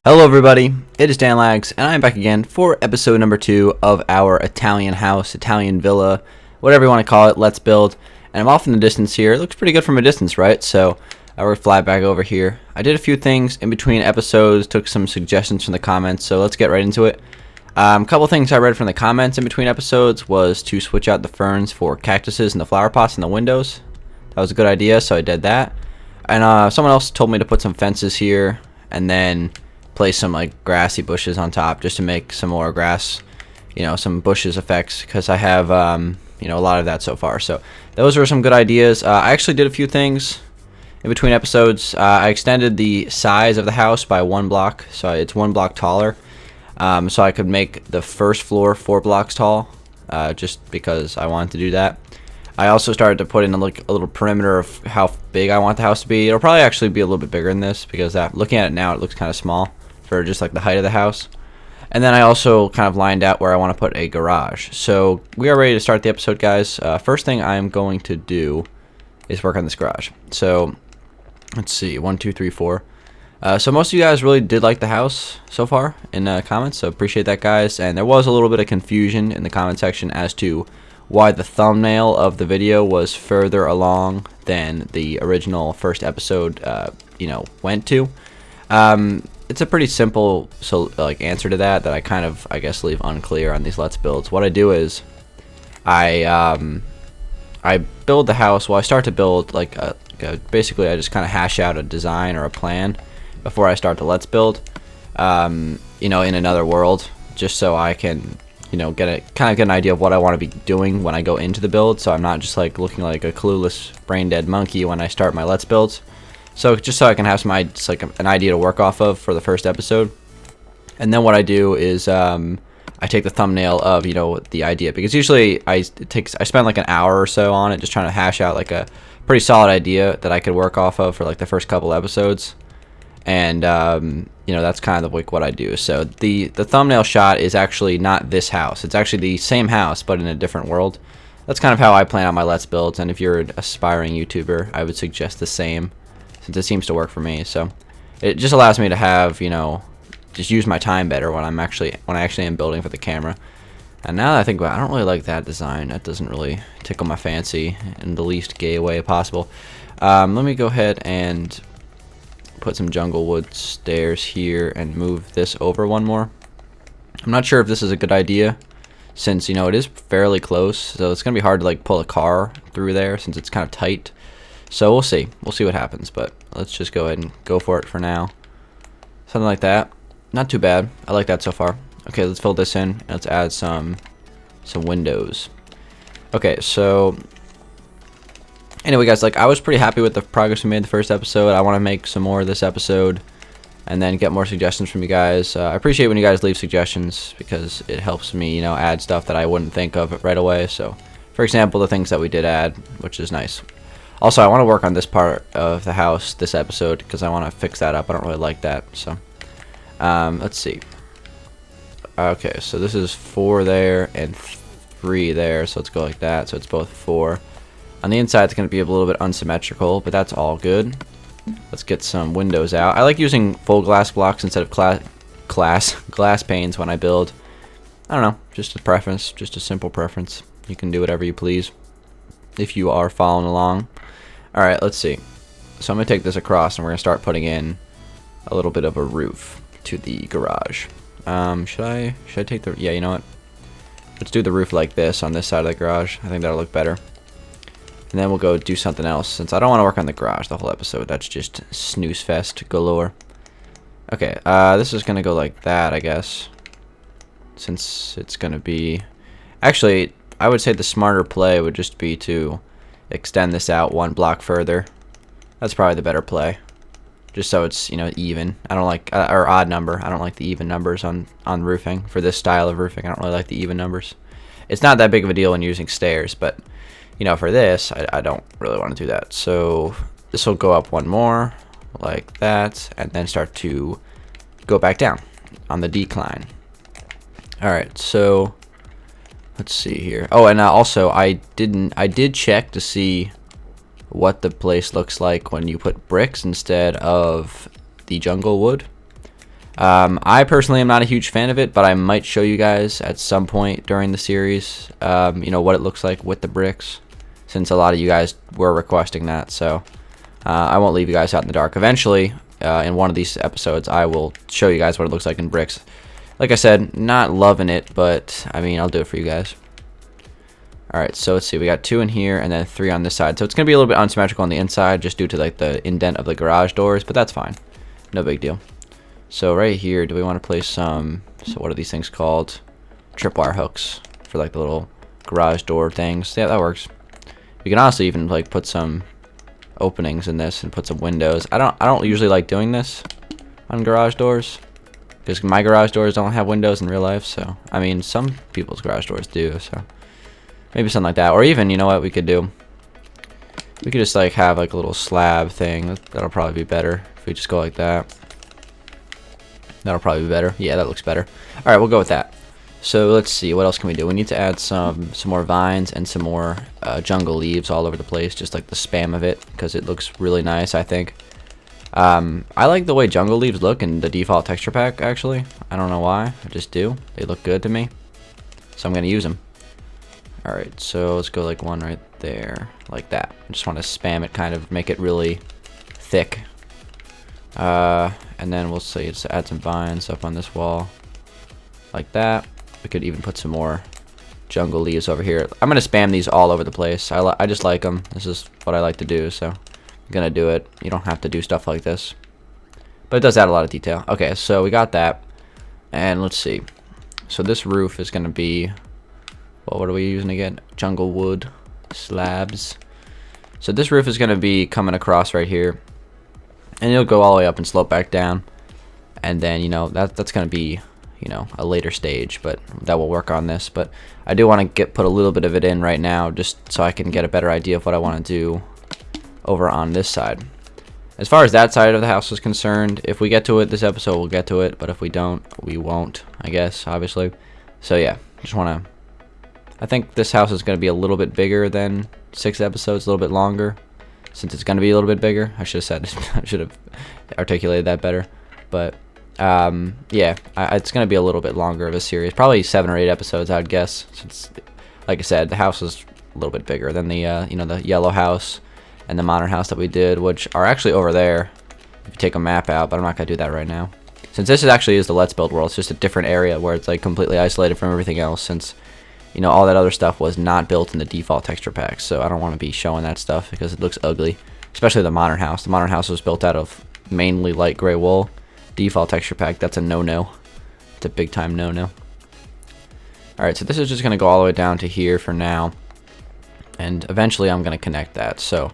Hello everybody, it is Danlags, and I'm back again for episode number 2 of our Italian house, Italian villa, whatever you want to call it, let's build. And I'm off in the distance here. It looks pretty good from a distance, right? So we're fly back over here. I did a few things in between episodes, took some suggestions from the comments, so let's get right into it. A couple things I read from the comments in between episodes was to switch out the ferns for cactuses and the flower pots in the windows. That was a good idea, so I did that. And someone else told me to put some fences here, and then place some like grassy bushes on top just to make some more grass, some bushes effects, because I have a lot of that so far. So those were some good ideas. I actually did a few things in between episodes. I extended the size of the house by 1 block, so it's 1 block taller, so I could make the first floor 4 blocks tall, just because I wanted to do that. I also started to put in a little perimeter of how big I want the house to be. It'll probably actually be a little bit bigger than this, because looking at it now, it looks kind of small for just like the height of the house. And then I also kind of lined out where I want to put a garage. So we are ready to start the episode, guys. First thing I'm going to do is work on this garage. So let's see, 1, 2, 3, 4. So most of you guys really did like the house so far in comments, so appreciate that, guys. And there was a little bit of confusion in the comment section as to why the thumbnail of the video was further along than the original first episode went to. It's a pretty simple answer to that I kind of, I guess, leave unclear on these Let's Builds. What I do is I build the house. Well, I start to build basically I just kind of hash out a design or a plan before I start the Let's Build, in another world, just so I can get an idea of what I want to be doing when I go into the build, so I'm not just looking like a clueless brain dead monkey when I start my Let's Builds. So just so I can have some an idea to work off of for the first episode. And then what I do is I take the thumbnail of the idea, because usually I spend like an hour or so on it just trying to hash out a pretty solid idea that I could work off of for the first couple episodes. And that's kind of what I do. So the thumbnail shot is actually not this house. It's actually the same house but in a different world. That's kind of how I plan out my Let's Builds, and if you're an aspiring YouTuber, I would suggest the same, since it seems to work for me. So it just allows me to have just use my time better when I actually am building for the camera. And now that I think about it, I don't really like that design. That doesn't really tickle my fancy in the least gay way possible. Let me go ahead and put some jungle wood stairs here and move this over 1 more. I'm not sure if this is a good idea, since it is fairly close, so it's gonna be hard to pull a car through there since it's kind of tight. So we'll see what happens, but let's just go ahead and go for it for now. Something like that. Not too bad. I like that so far. Okay, let's fill this in and let's add some windows. Okay, so anyway, guys, I was pretty happy with the progress we made the first episode. I want to make some more of this episode and then get more suggestions from you guys. I appreciate when you guys leave suggestions, because it helps me add stuff that I wouldn't think of right away. So for example, the things that we did add, which is nice. Also, I want to work on this part of the house this episode, because I want to fix that up. I don't really like that. So let's see. Okay, so this is 4 there and 3 there, so let's go like that. So it's both 4. On the inside, it's going to be a little bit unsymmetrical, but that's all good. Let's get some windows out. I like using full glass blocks instead of glass panes when I build. I don't know, just a preference, just a simple preference. You can do whatever you please if you are following along. Alright, let's see. So I'm going to take this across, and we're going to start putting in a little bit of a roof to the garage. Should I take the... Yeah, you know what? Let's do the roof like this on this side of the garage. I think that'll look better. And then we'll go do something else, since I don't want to work on the garage the whole episode. That's just snooze fest galore. Okay, this is going to go like that, I guess, since it's going to be... Actually, I would say the smarter play would just be to extend this out 1 block further. That's probably the better play, just so it's even. I don't like or odd number. I don't like the even numbers on roofing. For this style of roofing, I don't really like the even numbers. It's not that big of a deal when using stairs, but for this, I don't really want to do that. So this will go up 1 more like that, and then start to go back down on the decline. Alright, so let's see here. Oh, and also I did check to see what the place looks like when you put bricks instead of the jungle wood. I personally am not a huge fan of it, but I might show you guys at some point during the series, what it looks like with the bricks, since a lot of you guys were requesting that. So I won't leave you guys out in the dark. Eventually, in one of these episodes, I will show you guys what it looks like in bricks. Like I said, not loving it, but I mean, I'll do it for you guys. Alright, so let's see, we got 2 in here and then 3 on this side. So it's going to be a little bit unsymmetrical on the inside just due to like the indent of the garage doors, but that's fine. No big deal. So right here, do we want to place some, so what are these things called? Tripwire hooks for like the little garage door things. Yeah, that works. We can honestly even like put some openings in this and put some windows. I don't usually like doing this on garage doors because my garage doors don't have windows in real life. So I mean, some people's garage doors do. So maybe something like that, or even, you know what we could do? We could just like have like a little slab thing. That'll probably be better if we just go like that. That'll probably be better. Yeah, that looks better. All right, we'll go with that. So let's see, what else can we do? We need to add some more vines and some more jungle leaves all over the place, just like the spam of it, because it looks really nice, I think. I like the way jungle leaves look in the default texture pack, actually. I don't know why, I just do. They look good to me, so I'm gonna use them. All right, so let's go like one right there, like that. I just want to spam it, kind of make it really thick. And then we'll say let's add some vines up on this wall, like that. We could even put some more jungle leaves over here. I'm gonna spam these all over the place. I just like them. This is what I like to do, so I'm gonna do it. You don't have to do stuff like this, but it does add a lot of detail. Okay, so we got that, and let's see. So this roof is gonna be, well, what are we using again? Jungle wood slabs. So this roof is gonna be coming across right here, and it'll go all the way up and slope back down, and then that's gonna be a later stage, but that will work on this. But I do want to put a little bit of it in right now, just so I can get a better idea of what I want to do over on this side. As far as that side of the house is concerned, if we get to it this episode, we'll get to it, but if we don't, we won't, I guess, obviously. So yeah, just want to, I think this house is going to be a little bit bigger than 6 episodes, a little bit longer, since it's going to be a little bit bigger. I should have said, I should have articulated that better, but yeah, it's going to be a little bit longer of a series, probably 7 or 8 episodes, I'd guess, since, like I said, the house is a little bit bigger than the the yellow house and the modern house that we did, which are actually over there if you take a map out, but I'm not going to do that right now, since this actually is the Let's Build world. It's just a different area where it's like completely isolated from everything else, since all that other stuff was not built in the default texture pack. So I don't want to be showing that stuff because it looks ugly, especially the modern house. The modern house was built out of mainly light gray wool. Default texture pack, that's a no-no. It's a big time no-no. Alright, so this is just going to go all the way down to here for now, and eventually I'm going to connect that. So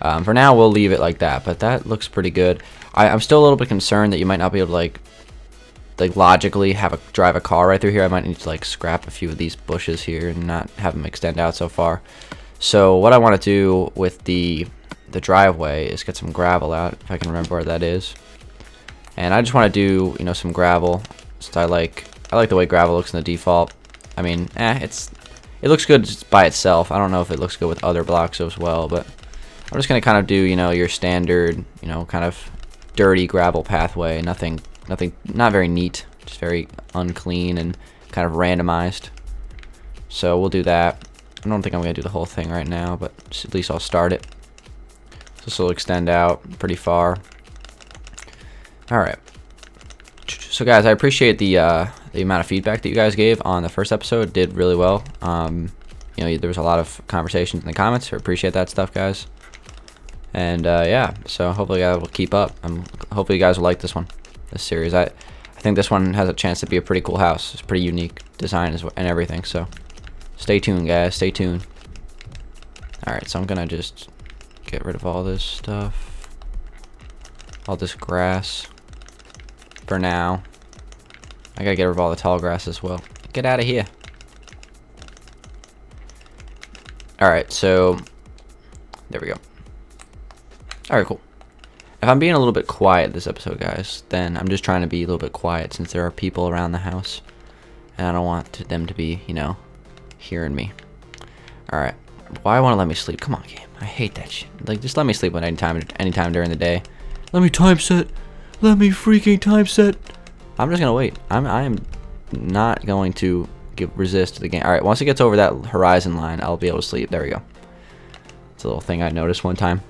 for now we'll leave it like that, but that looks pretty good. I'm still a little bit concerned that you might not be able to like logically drive a car right through here. I might need to like scrap a few of these bushes here and not have them extend out so far. So what I want to do with the driveway is get some gravel out, if I can remember where that is. And I just want to do, some gravel, since I like the way gravel looks in the default. I mean, it looks good just by itself. I don't know if it looks good with other blocks as well, but I'm just gonna kind of do, your standard, kind of dirty gravel pathway. Nothing, not very neat, just very unclean and kind of randomized. So we'll do that. I don't think I'm gonna do the whole thing right now, but at least I'll start it. So this will extend out pretty far. Alright, so guys, I appreciate the amount of feedback that you guys gave on the first episode. It did really well. There was a lot of conversations in the comments. I appreciate that stuff, guys. And yeah, so hopefully I will keep up. Hopefully you guys will like this series. I think this one has a chance to be a pretty cool house. It's pretty unique design and everything, so stay tuned, guys, stay tuned. Alright, so I'm gonna just get rid of all this stuff, all this grass for now. I gotta get rid of all the tall grass as well. Get out of here. Alright, so there we go. Alright, cool. If I'm being a little bit quiet this episode, guys, then I'm just trying to be a little bit quiet since there are people around the house, and I don't want them to be, hearing me. Alright. Why won't it let me sleep? Come on, game. I hate that shit. Like, just let me sleep anytime during the day. Let me time set. Let me freaking time set. I'm just gonna wait. I am not going to resist the game. All right, once it gets over that horizon line, I'll be able to sleep. There we go. It's a little thing I noticed one time.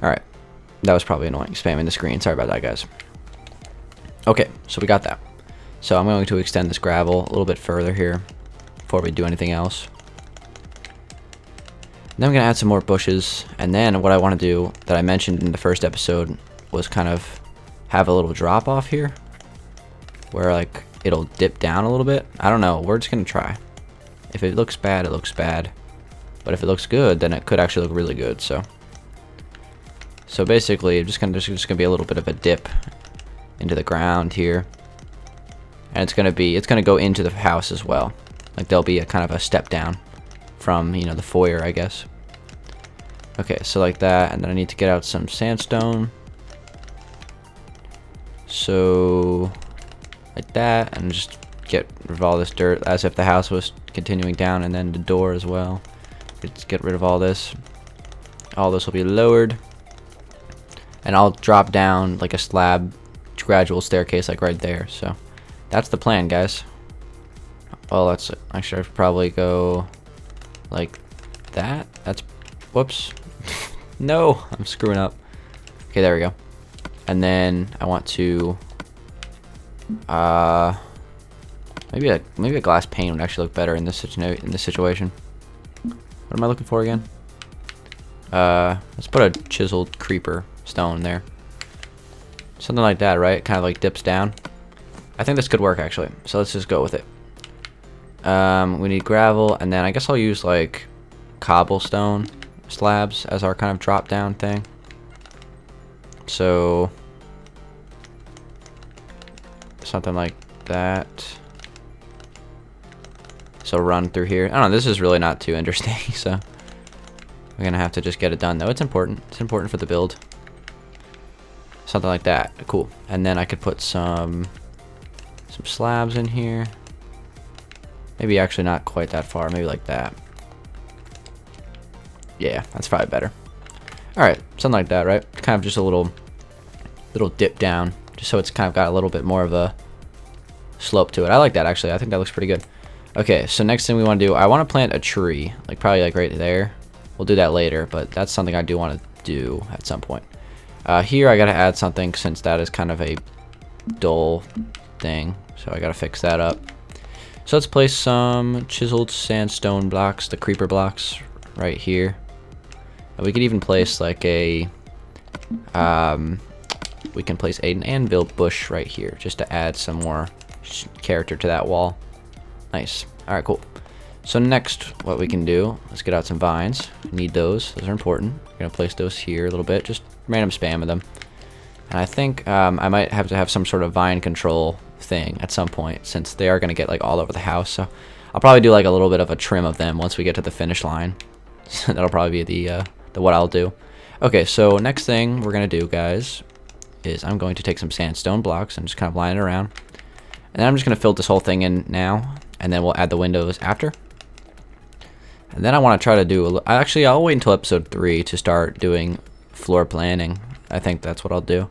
All right, that was probably annoying, spamming the screen. Sorry about that, guys. Okay, so we got that. So I'm going to extend this gravel a little bit further here before we do anything else. Then I'm gonna add some more bushes, and then what I want to do that I mentioned in the first episode was kind of have a little drop off here, where like it'll dip down a little bit. I don't know. We're just gonna try. If it looks bad, it looks bad. But if it looks good, then it could actually look really good. So basically, there's just gonna be a little bit of a dip into the ground here, and it's gonna go into the house as well. Like there'll be a kind of a step down from, you know, the foyer, I guess. Okay, so like that, and then I need to get out some sandstone. So like that, and just get rid of all this dirt as if the house was continuing down, and then the door as well. Let's get rid of all this. All this will be lowered, and I'll drop down like a slab gradual staircase like right there. So that's the plan, guys. Well, that's actually, I should probably go like that. That's, whoops. No, I'm screwing up. Okay, there we go. And then I want to maybe a glass pane would actually look better in this situation. What am I looking for again? Let's put a chiseled creeper stone there. Something like that, right? It kind of like dips down. I think this could work actually. So let's just go with it. We need gravel, and then I guess I'll use like cobblestone slabs as our kind of drop down thing. So something like that. So run through here. I don't know, this is really not too interesting, so we're gonna have to just get it done though. It's important. It's important for the build. Something like that. Cool. And then I could put some slabs in here. Maybe actually not quite that far. Maybe like that. Yeah, that's probably better. Alright, something like that, right? Kind of just a little dip down, just so it's kind of got a little bit more of a slope to it. I like that actually. I think that looks pretty good. Okay, so next thing we want to do, I want to plant a tree, like probably like right there. We'll do that later, but that's something I do want to do at some point. Here I gotta add something since that is kind of a dull thing, so I gotta fix that up. So let's place some chiseled sandstone blocks, the creeper blocks, right here. And we could even place like a we can place an anvil bush right here just to add some more character to that wall. Nice. Alright, cool. So next, what we can do, let's get out some vines. Need those. Those are important. We're going to place those here a little bit. Just random spam of them. And I think I might have to have some sort of vine control thing at some point, since they are going to get like all over the house. So I'll probably do like a little bit of a trim of them once we get to the finish line. That'll probably be the what I'll do. Okay, so next thing we're going to do, guys, is I'm going to take some sandstone blocks and just kind of line it around. And then I'm just going to fill this whole thing in now, and then we'll add the windows after. And then I want to try to do I'll wait until episode 3 to start doing floor planning. I think that's what I'll do,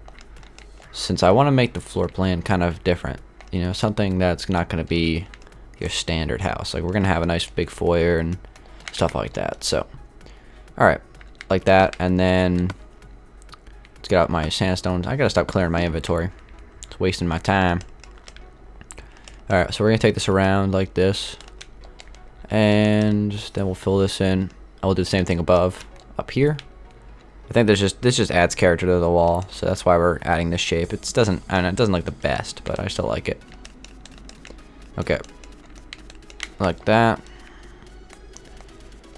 since I want to make the floor plan kind of different, you know, something that's not going to be your standard house. Like, we're going to have a nice big foyer and stuff like that. So alright, like that. And then let's get out my sandstones. I gotta stop clearing my inventory, it's wasting my time. Alright, so we're gonna take this around like this, and then we'll fill this in. I will do the same thing above, up here. I think this just adds character to the wall, so that's why we're adding this shape. I don't know, it doesn't look the best, but I still like it. Okay, like that.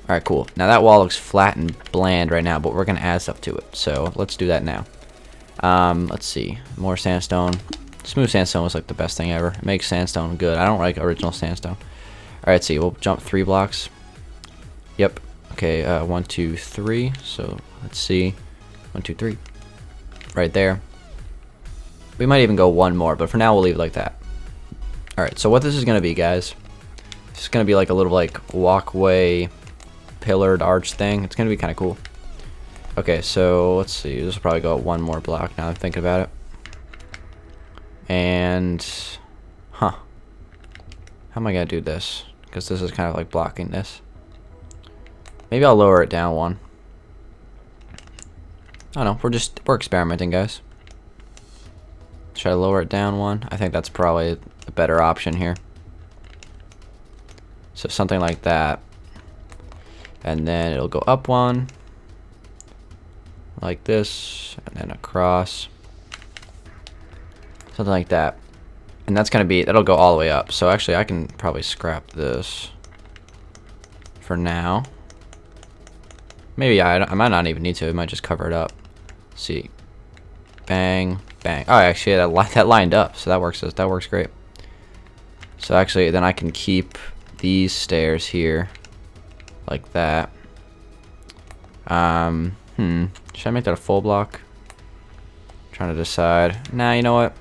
Alright, cool. Now that wall looks flat and bland right now, but we're gonna add stuff to it, so let's do that now. Let's see, more sandstone. Smooth sandstone was like the best thing ever. It makes sandstone good. I don't like original sandstone. Alright, let's see. We'll jump 3 blocks. Yep. Okay, 1, 2, 3. So let's see. 1, 2, 3. Right there. We might even go 1 more, but for now we'll leave it like that. Alright, so what this is going to be, guys, it's going to be like a little like walkway pillared arch thing. It's going to be kind of cool. Okay, so let's see. This will probably go 1 more block now that I'm thinking about it. And, huh. How am I going to do this? Because this is kind of like blocking this. Maybe I'll lower it down one. I don't know. We're experimenting, guys. Should I lower it down one? I think that's probably a better option here. So something like that. And then it'll go up one. Like this. And then across. Something like that. And that's going to be, that'll go all the way up. So actually I can probably scrap this for now. Maybe I might not even need to. It might just cover it up. Let's see. Bang, bang. Oh, actually that lined up. So that works great. So actually then I can keep these stairs here like that. Should I make that a full block? Trying to decide. Nah, you know what?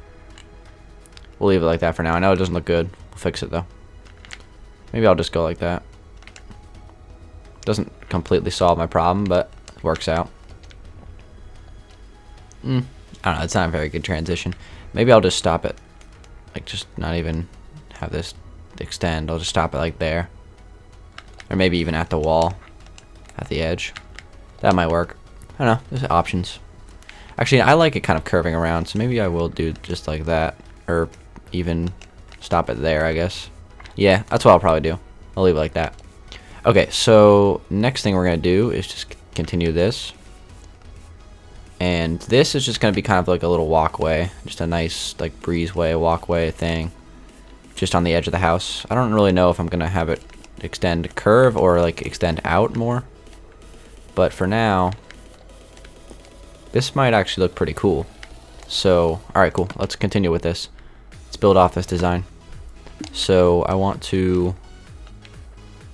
We'll leave it like that for now. I know it doesn't look good. We'll fix it though. Maybe I'll just go like that. Doesn't completely solve my problem, but it works out. I don't know. It's not a very good transition. Maybe I'll just stop it. Like, just not even have this extend. I'll just stop it like there. Or maybe even at the wall. At the edge. That might work. I don't know. There's options. Actually, I like it kind of curving around, so maybe I will do just like that. Or even stop it there, I guess. Yeah, that's what I'll probably do. I'll leave it like that. Okay, so next thing we're going to do is just continue this. And this is just going to be kind of like a little walkway. Just a nice like breezeway, walkway thing. Just on the edge of the house. I don't really know if I'm going to have it extend curve or like extend out more. But for now, this might actually look pretty cool. So, alright, cool. Let's continue with this. Let's build off this design. So, I want to...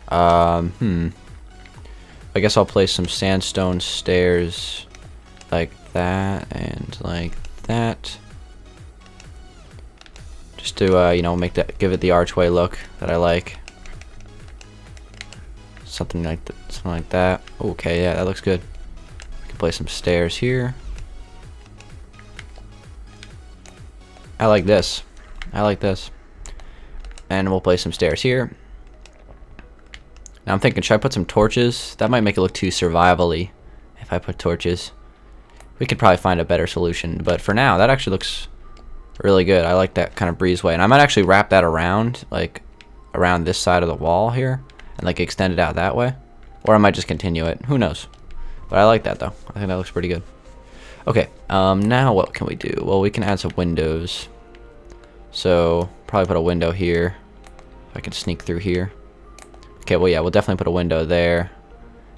I guess I'll place some sandstone stairs like that and like that. Just to, you know, give it the archway look that I like. Something like that. Okay, yeah, that looks good. We can place some stairs here. I like this. I like this. And we'll place some stairs here. Now I'm thinking, should I put some torches? That might make it look too survival-y if I put torches. We could probably find a better solution. But for now, that actually looks really good. I like that kind of breezeway. And I might actually wrap that around, like, around this side of the wall here. And, like, extend it out that way. Or I might just continue it. Who knows? But I like that, though. I think that looks pretty good. Okay, now what can we do? Well, we can add some windows. So, probably put a window here. If I can sneak through here. Okay, well, yeah, we'll definitely put a window there.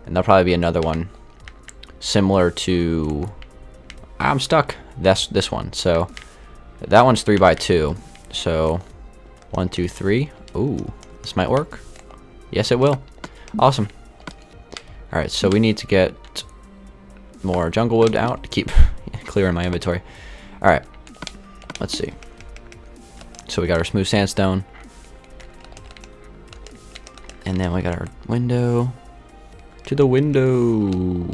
And there'll probably be another one similar to... I'm stuck. That's this one. So, that one's 3x2. So, 1, 2, 3. Ooh, this might work. Yes, it will. Awesome. Alright, so we need to get more jungle wood out to keep clearing my inventory. Alright, let's see. So we got our smooth sandstone. And then we got our window. To the window.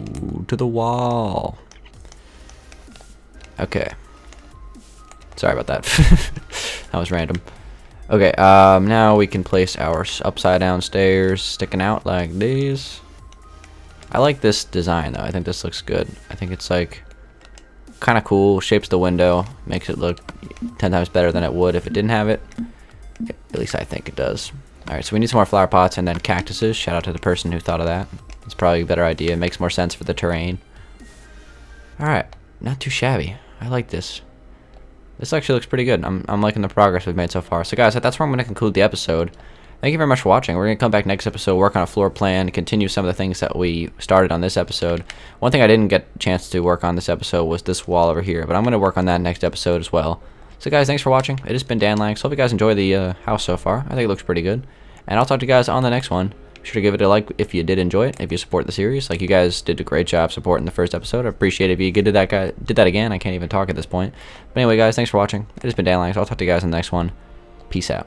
To the wall. Okay. Sorry about that. That was random. Okay, now we can place our upside down stairs sticking out like these. I like this design though. I think this looks good. I think it's like kind of cool. Shapes the window. Makes it look 10 times better than it would if it didn't have it. At least I think it does. Alright, so we need some more flower pots and then cactuses. Shout out to the person who thought of that. It's probably a better idea. It makes more sense for the terrain. Alright, not too shabby. I like this. This actually looks pretty good. I'm liking the progress we've made so far. So guys, that's where I'm going to conclude the episode. Thank you very much for watching. We're going to come back next episode, work on a floor plan, continue some of the things that we started on this episode. One thing I didn't get a chance to work on this episode was this wall over here, but I'm going to work on that next episode as well. So guys, thanks for watching. It has been Dangeles. Hope you guys enjoy the house so far. I think it looks pretty good. And I'll talk to you guys on the next one. Be sure to give it a like if you did enjoy it, if you support the series. Like, you guys did a great job supporting the first episode. I appreciate it if you did that again. I can't even talk at this point. But anyway, guys, thanks for watching. It has been Dangeles. I'll talk to you guys in the next one. Peace out.